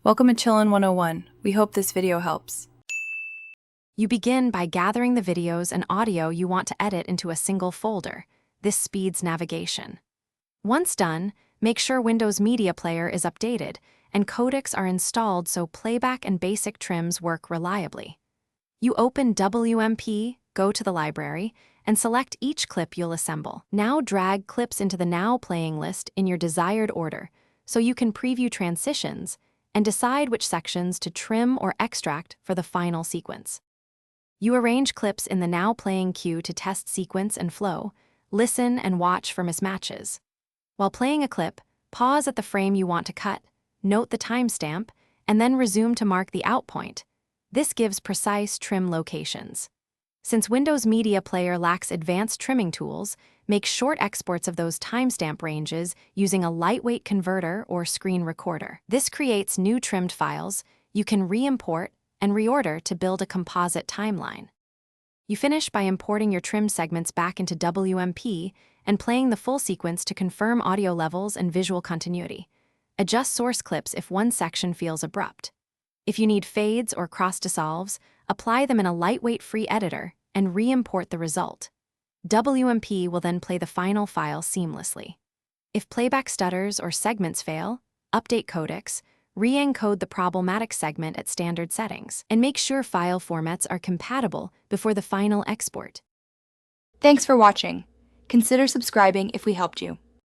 Welcome to Chillin' 101. We hope this video helps. You begin by gathering the videos and audio you want to edit into a single folder. This speeds navigation. Once done, make sure Windows Media Player is updated and codecs are installed so playback and basic trims work reliably. You open WMP, go to the library, and select each clip you'll assemble. Now drag clips into the Now Playing list in your desired order so you can preview transitions and decide which sections to trim or extract for the final sequence. You arrange clips in the Now Playing queue to test sequence and flow, listen and watch for mismatches. While playing a clip, pause at the frame you want to cut, note the timestamp, and then resume to mark the out point. This gives precise trim locations. Since Windows Media Player lacks advanced trimming tools, make short exports of those timestamp ranges using a lightweight converter or screen recorder. This creates new trimmed files you can re-import and reorder to build a composite timeline. You finish by importing your trimmed segments back into WMP and playing the full sequence to confirm audio levels and visual continuity. Adjust source clips if one section feels abrupt. If you need fades or cross-dissolves, apply them in a lightweight free editor and re-import the result. WMP will then play the final file seamlessly. If playback stutters or segments fail, update codecs, re-encode the problematic segment at standard settings, and make sure file formats are compatible before the final export. Thanks for watching. Consider subscribing if we helped you.